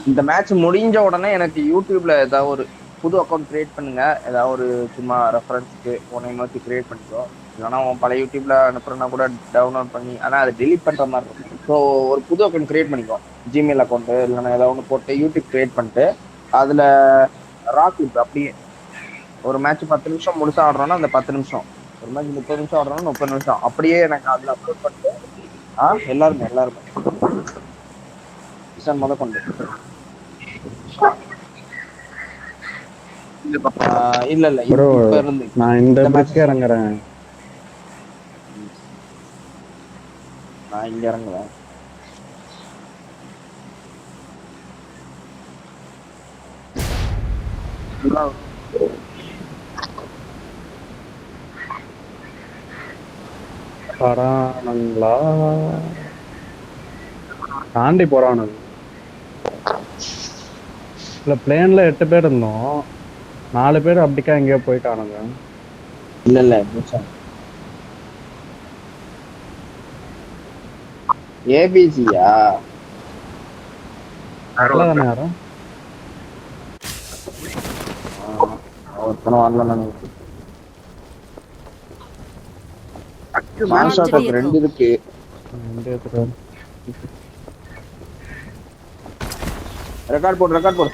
இந்த மேட்ச் முடிஞ்ச உடனே எனக்கு யூடியூப்ல ஏதாவது ஒரு புது அக்கௌண்ட் கிரியேட் பண்ணுங்க. ஏதாவது ஒரு சும்மா ரெஃபரன்ஸ்க்கு உன்னை நோக்கி கிரியேட் பண்ணிக்கோ. இல்லைன்னா உன் பழைய யூடியூப்ல அனுப்புறனா கூட டவுன்லோட் பண்ணி, ஆனால் அதை டெலிட் பண்ற மாதிரி இருக்கும். ஸோ ஒரு புது அக்கௌண்ட் கிரியேட் பண்ணிக்கோ. ஜிமெயில் அக்கௌண்ட் இல்லைன்னா ஏதாவது ஒன்று போட்டு யூடியூப் கிரியேட் பண்ணிட்டு அதுல ராக் அப்படியே ஒரு மேட்ச் 10 நிமிஷம் முழுசா ஆடுறோம்னா அந்த 10 நிமிஷம், ஒரு மேட்ச் 30 நிமிஷம் ஆடுறோம்னா 30 நிமிஷம் அப்படியே எனக்கு அதுல அப்லோட் பண்ணிட்டு எல்லாருமே எல்லாருமே முத கொண்டு இல்ல இல்ல இப்ப இருந்து நான் இந்த மேட்ச்க்கு இறங்குறேன். நான் இங்க இறங்குறேன். வரானுங்களா? தாண்டி போறானுங்க. இல்ல பிளேன்ல 8 பேர் இருந்தோம், 4 பேர் அப்படிக்கா எங்கேயோ போயிட்டானுங்க. இல்ல இல்ல ஏபிசியா தானே யாரும் ஒருத்தனை வரல. ரெண்டு இருக்கு. ரெக்கார்ட் போடு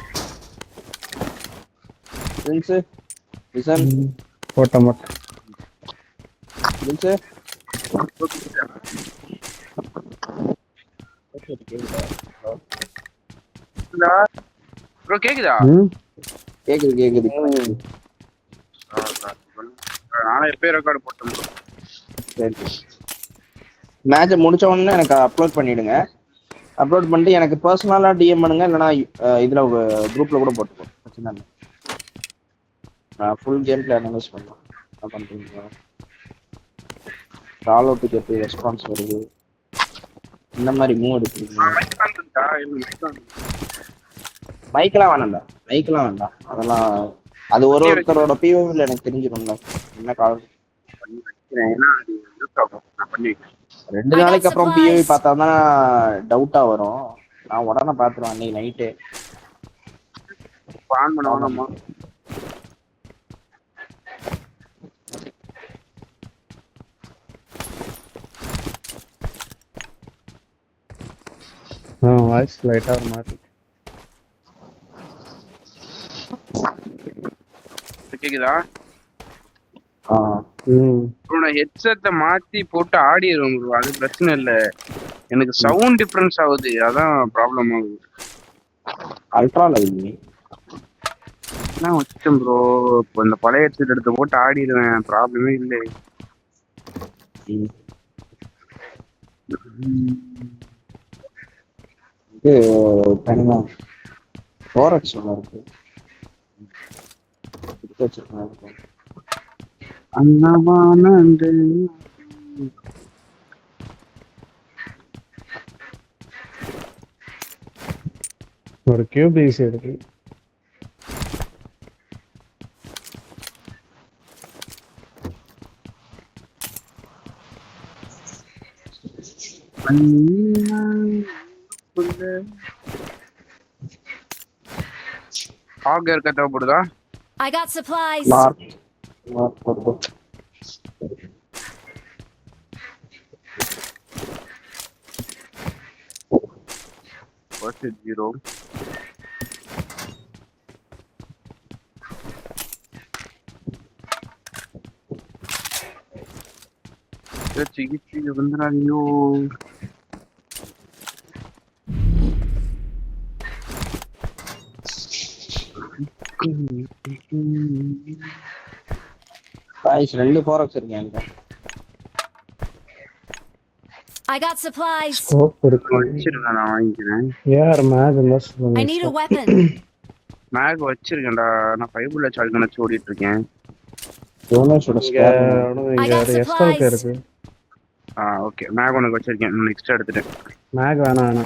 போட்ட மட்டும் கேக்குதா? கேக்குது. நானே எப்போ ரெக்கார்டு போட்டேன். மேட்ச் முடிச்ச உடனே எனக்கு அப்லோட் பண்ணிடுங்க. அப்லோட் பண்ணிட்டு எனக்கு பர்சனலா டிஎம் பண்ணுங்க, இல்லைன்னா இதுல குரூப்ல கூட போட்டுக்கோ, பிரச்சனை இல்லை. நான் ஃபுல் கேம் பிளே அனலைஸ் பண்ணலாம். என்ன பண்றீங்க? கால் அவுட்டுக்கு எப்படி ரெஸ்பான்ஸ் வருது, இந்த மாதிரி மூவ் எடுக்கிறீங்க. மைக்கெல்லாம் வேண்டாம். அதெல்லாம் அது ஒருத்தரோட பிஓவில எனக்கு தெரிஞ்சிடும்ல என்ன கால். 2 நாளைக்கு அப்புறம் பிஓவி பார்த்தா தான் டவுட்டா வரும். நான் உடனே பாத்துருவேன் அன்னைக்கு நைட்டு. ஆன் பண்ண வேணாமா? வாய்ஸ் லைட்டா ஒரு மாதிரி கேக்குதா? நான் ஹெட்செட்டை மாத்தி போட்டு ஆடிடுவேன் ப்ரோ, அது பிரச்சனை இல்லை. எனக்கு சவுண்ட் டிஃபரன்ஸ் ஆகுது, அதான் ப்ராப்ளம் ஆகுது. அல்ட்ரா லைவ் நான் வச்சுட்டேன் ப்ரோ. இப்போ இந்த பழைய ஹெட்செட் எடுத்து போட்டு ஆடிடுவேன், ப்ராப்ளமே இல்லை. இது தனிமா ஃபோரக்ஸ் ஒன்று இருக்கு. ஒரு கியூபிசி இருக்கு. ஆக இருக்க தேவைப்படுதா? I got supplies. What's it, 0? சிகிச்சை வந்துடாதீங்கோ. ரெண்டு ஃபோரக்ஸ் இருக்கு என்கிட்ட. I got supplies. ஸ்கோப் இருக்கு. வச்சிருக்கேன், நான் வாங்கிக்கிறேன். யார் மேக் இருந்தா சொல்லுங்க. I need a weapon. Mac வச்சிருக்கேன்டா, நான் 5 புல்லட் ஷாட்கன் வச்சு ஓடிட்டு இருக்கேன். எஸ்எல்கே இருக்கு. ஓகே, மேக் உனக்கு வச்சிருக்கேன், நெக்ஸ்ட் எடுத்துட்டேன். மேக் வேணாம்,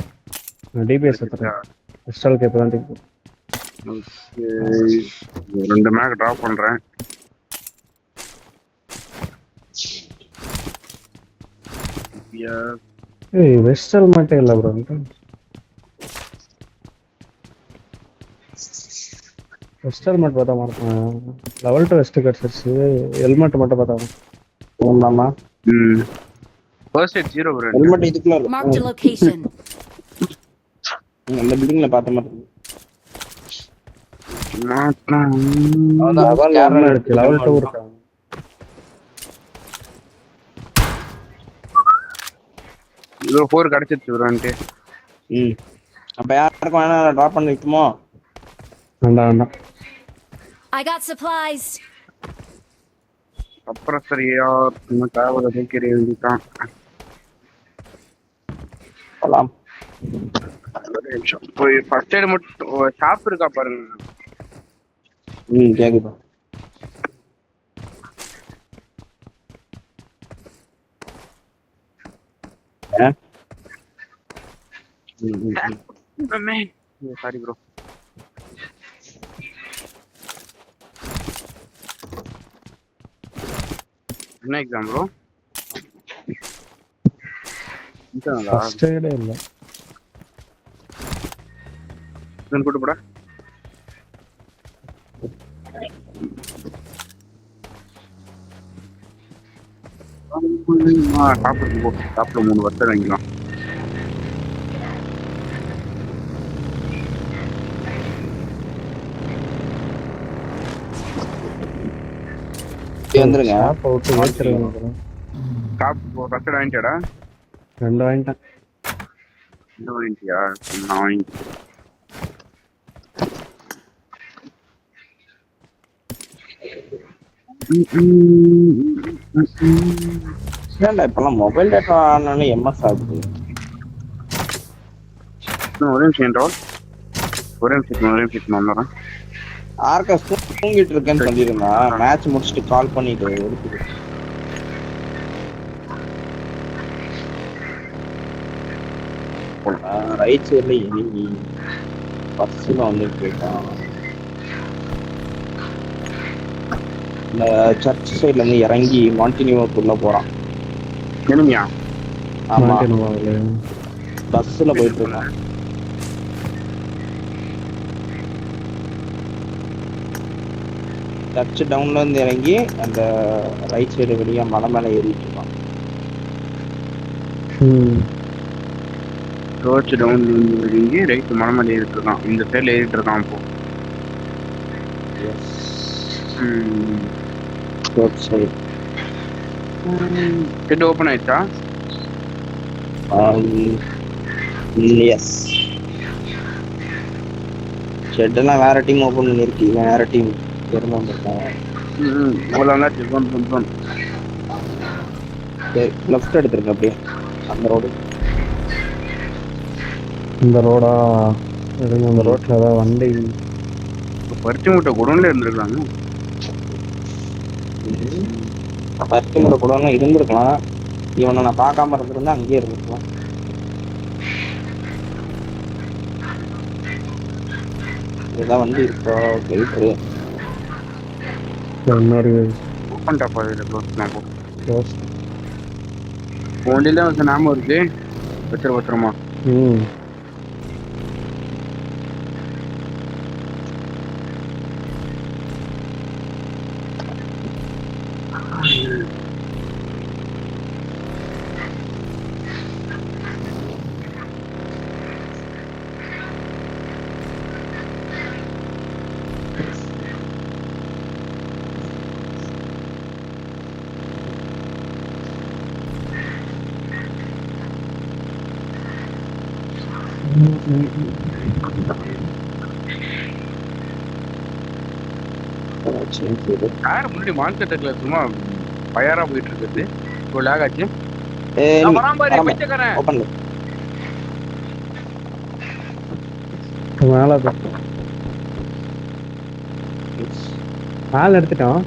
நான் டிபிஎஸ் எடுத்துட்டேன். எஸ்எல்கே இப்பதான் டிபி. ஓகே, 2 மேக் டிராப் பண்றேன். ஏய் வெஸ்ட் ஹெல்மெட்டே இல்லை ப்ரோ. வெஸ்ட் ஹெல்மெட் பார்த்தா மாட்டேன். லெவல் 2 வெஸ்ட் கிடச்சிருச்சு. ஹெல்மெட் மட்டும் பார்த்தா ஆமாமா. First eight 0 bro. ஹெல்மெட் இதுக்குள்ள இருக்கு. Marked a location. அந்த பில்டிங்ல பார்த்த மாதிரி இருக்கு. லெவல் 2 இருக்கா? இதோ 4 கிடைச்சிருச்சு ப்ரோன்ட்டு. அப்ப யாருக்கும் வேணா டிராப் பண்ணி வைக்குமோ? வேண்டாம் வேண்டாம். I got supplies. அப்புறம் சரியா நம்ம தேவையை தூக்கிற வேண்டியதான். போலாம். ஒரு நிமிஷம் போய் ஃபர்ஸ்ட் எய்ட் மட்டும் ஷாப் இருக்கா பாருங்க. கேக்குது. Sorry bro. என்ன எக்ஸாம் ப்ரோ? ஃபர்ஸ்ட் எய்டே இல்லை. கூட்டு போடா. சாப்பிட்டு போ. சாப்பிட 3 வருஷம் வாங்கிக்கலாம். வந்துருங்க. ஷாப்பை விட்டு ஏற்றுறேன் ப்ரோ. சாப்பிட்டு ஃபர்ஸ்ட் வாங்கிட்டாடா? 2 வாங்கிட்டேன். இன்னும் வாங்கிட்டியா? நான் வாங்கி இப்பெல்லாம் மொபைல் டேட்டா ஆனாலும் எம்எஸ் ஆகுது. ஒரே நிமிஷம் வந்துடுறேன். ஆர்கஸ் தூங்கிட்டு இருக்கேன்னு சொல்லியிருந்தான். மேட்ச் முடிச்சுட்டு கால் பண்ணிட்டு எடுத்துட்டு ரைட் சைட்ல எனிமி பஸ்ல வந்துட்டு இருக்கான். இந்த சர்ச் சைட்ல இருந்து இறங்கி மாண்டினியோக்குள்ள போறான். எனிமியா? ஆமா, மாட்டினோவாங்களே. பஸ்ல போயிட்டு இருக்கான். சர்ச் டவுன்ல இருந்து இறங்கி அந்த ரைட் சைடு வெளியே மலை மேல ஏறிட்டு இருக்கான். சர்ச் டவுன் இறங்கி ரைட் மலை ஏறிட்டு இருக்கான். இந்த சைட்ல ஏறிட்டு இருக்கான். இப்போ சர்ச் சைடு ஹெட் ஓபன் ஆயிடுச்சா? எஸ். ஷெட்டெல்லாம் வேற டீம் ஓபன் பண்ணிருக்கு. இவன் வேற டீம் இருந்து வந்திருக்கான். லெஃப்ட் எடுத்துருக்கு அப்படியே அந்த ரோடு. இந்த ரோடா? எடுங்க. அந்த ரோட்ல ஏதாவது வண்டி பருத்தி மூட்டை குடோன்ல இருந்திருக்காங்க. பருத்தி மூட்டை குடோன்ல இருந்திருக்கலாம். இவனை நான் பார்க்காம இருந்திருந்தா அங்கேயே இருந்திருக்கலாம். இதெல்லாம் வந்து இப்போ கெல்ட்ரு இன்னொரு ஓப்பன் டாப் ஆகுது. க்ளோஸ் நான் போ. க்ளோஸ். ஒன்றில வந்து நாம இருக்கு. பத்திரமா. யார் முன்னாடி மான்ஸ்டர் ட்ரக்ல சும்மா ஃபயரா போயிட்டு இருக்குது. இப்போ லாக் ஆச்சு. மேல எடுத்துட்டோம்.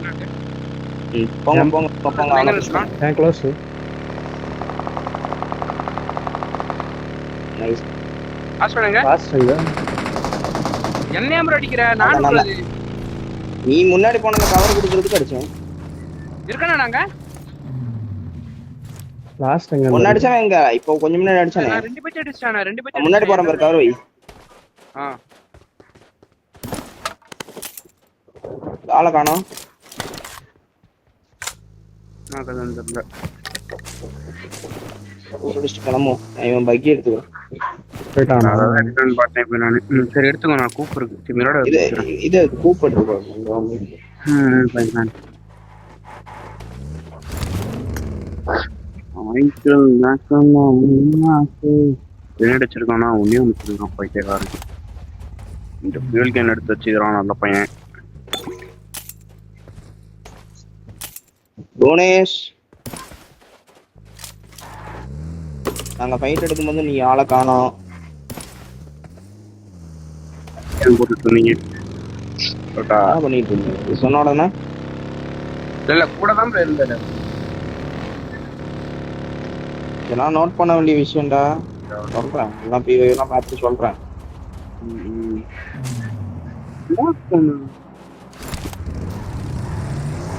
க்ளோஸ். நைஸ். பாஸ் பண்ணுங்க. பாஸ் செய்ய என்ன நம்பர் அடிக்கிற? நான் நீ முன்னாடி போனத கவர் கொடுக்கிறதுக்கு அடிச்சேன். இருக்கனா நாங்க லாஸ்ட் எங்க ஒன்னு அடிச்சானே எங்க இப்போ கொஞ்சம் முன்னாடி அடிச்சானே நான் 2 பேச்சு அடிச்சானே 2 பேச்சு முன்னாடி போற பாரு கவர் வை ஆளை காணோம் நான் தெரியல முடிச்சுட்டு கிளம்பும் இவன் பக்கி எடுத்துக்கோ போயிட்டானா ரிட்டர்ன் பார்த்தேன் இப்போ நான் சரி எடுத்துக்கோ நான் கூப்பிடுறேன் திமிரோட இது கூப்பிட்டு அடிச்சிருக்கானா ஒன்னே ஒன்று வச்சிருக்கான் பைத்தியக்காரன் இந்த ஃபியூல் கேன் எடுத்து வச்சுக்கிறான் நல்ல பையன் புவனேஷ் நாங்க ஃபைட் எடுக்கும்போது நீ ஆளை காணோம் போட்டு சொன்னீங்க என்ன பண்ணிட்டு இருந்தீங்க சொன்ன உடனே இல்ல கூட தான் இருந்தேன் இதெல்லாம் நோட் பண்ண வேண்டிய விஷயம்டா சொல்றேன் எல்லாம் பிஓ எல்லாம் பார்த்து சொல்றேன்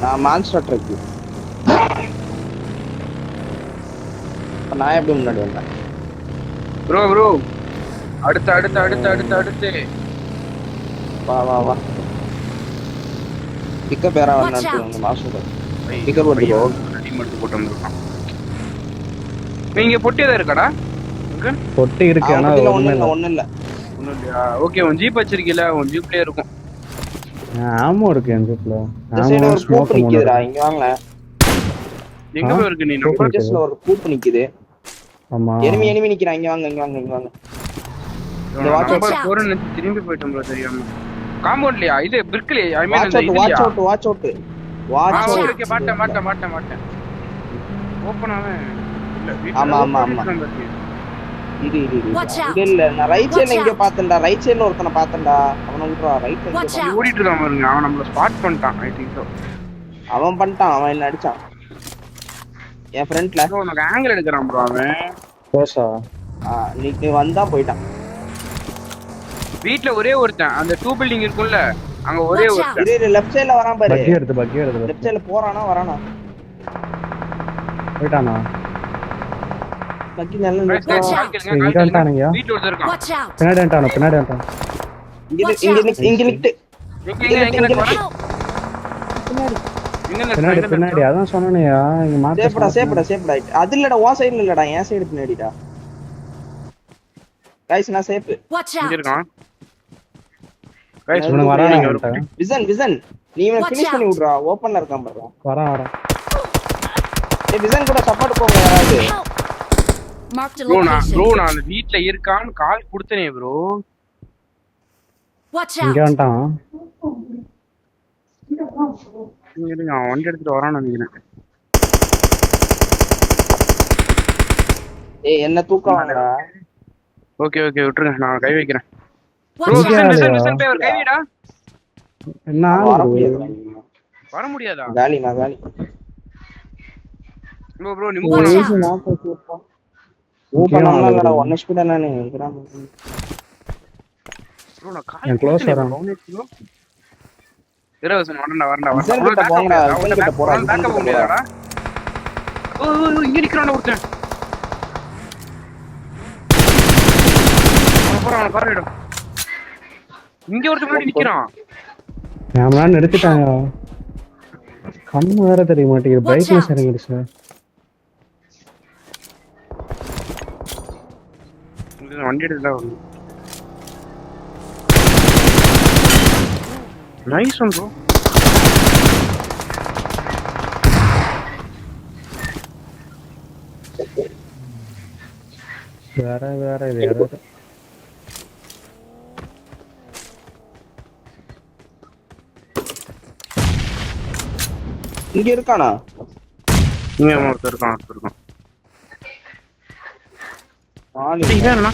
நான் மான்ஸ்டர் ட்ரக் நான் எப்படி முன்னாடி வந்தேன் ப்ரோ அடுத்து வா பிக்கப் பேரா வந்து மாஸ்டர் பிக்கப் போட்டுக்கோ டீம் எடுத்து போட்டு வந்திருக்கான் நீங்க பொட்டியதா இருக்காடா பொட்டி இருக்கு ஆனா ஒண்ணு இல்ல ஒண்ணும் இல்லையா ஓகே உன் ஜீப் வச்சிருக்கீல உன் ஜீப்லயே இருக்கும் ஆமோ இருக்கு என் ஜீப்ல இந்த சைடு ஒரு கூப் நிக்குதுடா இங்க வாங்க எங்க போய் இருக்கு நீ நம்ம ஜஸ்ட்ல ஒரு கூப் நிக்குது ஆமா எனிமி நிக்கிறான் இங்க வாங்க இந்த நம்பர் 4 ன்னு திரும்பி போய்ட்டோம் ப்ரோ தெரியாம காம்பவுண்ட்லயா இது பிரிக்ல ஐ மீன் அந்த வாட்ச் அவுட் ஓகே மாட்டேன் ஓபன் ஆவே இல்ல ஆமா இது இல்ல நான் ரைட் சைடுல இங்க பார்த்தேன்டா ரைட் சைடுல ஒருத்தனை பார்த்தேன்டா அவன விட்டுறா ரைட் சைடுல ஓடிட்டு இருக்கான் பாருங்க அவன் நம்மள ஸ்பாட் பண்ணிட்டான் ஐ திங்க் சோ அவன் பண்ணிட்டான் அவன் என்ன அடிச்சான் என் ஃப்ரண்ட்ல உனக்கு ஆங்கிள் எடுக்கறான் ப்ரோ அவன் கோசா நீ வந்தா போய்ட்டான் வீட்ல ஒரே ஒருத்தன் அந்த 2 பில்டிங் இருக்குல்ல அங்க ஒரே ஒருத்தன் இது லெஃப்ட் சைடுல வரான் பாரு பக்கி எடுத்து லெஃப்ட் சைடுல போறானா வரானா போய்ட்டானா பக்கி நல்ல இங்க வந்துட்டானுங்க வீட்ல ஒருத்தன் இருக்கான் பின்னாடி வந்துட்டான் இங்க நிக்கு பின்னாடி அதான் சொன்னேயா இங்க மாத்த சேஃப்டா அது இல்லடா ஓ சைடுல இல்லடா என் சைடு பின்னாடிடா गाइस நான் சேஃப் இங்க இருக்கான் गाइस உனக்கு வரானே விசன் நீ இவனை ஃபினிஷ் பண்ணி விடுறா ஓபன்ல இருக்கான் பாரு வரேன் ஏய் விசன் கூட சப்போர்ட் போங்க யாராவது ப்ரோ நான் வீட்ல இருக்கான் கால் கொடுத்தனே ப்ரோ இங்க வந்துட்டான் நான் வண்டி எடுத்துட்டு வரான்னு நினைக்கிறேன் ஏய் என்ன தூக்கம் வாங்கடா ஓகே விட்டுருங்க நான் கை வைக்கிறேன் விசன் பேவர் கை வைடா என்ன வர முடியாதா காலி ப்ரோ நீ மூவ் பண்ணலாம்டா 1 ஸ்பீட் நானே கிராம் ப்ரோ நான் கால் க்ளோஸ் வரேன் இரவசன் வரண்டா விசன் கிட்ட போங்கடா விசன் கிட்ட போறா பேக்கப் பண்ண முடியாதாடா ஓ இங்க நிக்கறானே ஒருத்தன் போறான் பாருடா இங்க ஒருத்தன் முன்னாடி நிக்கறான் நான் நிறுத்திட்டாங்க கண்ணு வேற தெரிய மாட்டேங்குது பிரைட்னஸ் இறங்கிடுச்சு வண்டி எடுத்துடா நைஸ் ஒன் ப்ரோ வேற இது யாராவது இங்க இருக்கானா இங்க ஒருத்தர் இருக்கான் ஆளு இங்க என்ன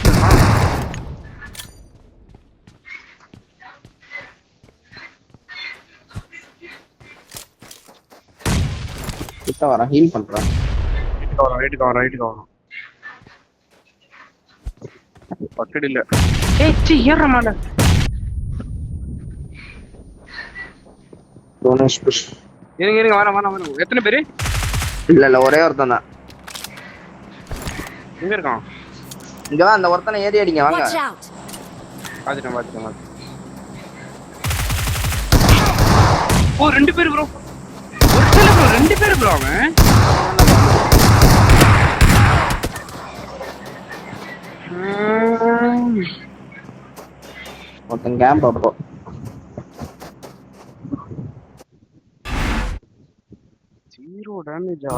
கிட்ட வர ஹீல் பண்றான் ரைட்டுக்கு வரான் பக்கெட் இல்ல ஏய் சி ஏறற மால டோனஸ் புஷ் இருங்க வரேன் எத்தனை பேரு இல்ல ஒரே ஒருத்தன் தான் எங்க இருக்கான்? இங்கதான் அந்த ஒருத்தனை ஏறி அடிங்க வாங்க. Watch out! பாத்துட்டேன். ஓ 2 பேர் ப்ரோ. ஒருத்தல ப்ரோ 2 பேர் ப்ரோ அவன். ஒருத்தன் கேம்ப் அப்போ 0 டேமேஜா?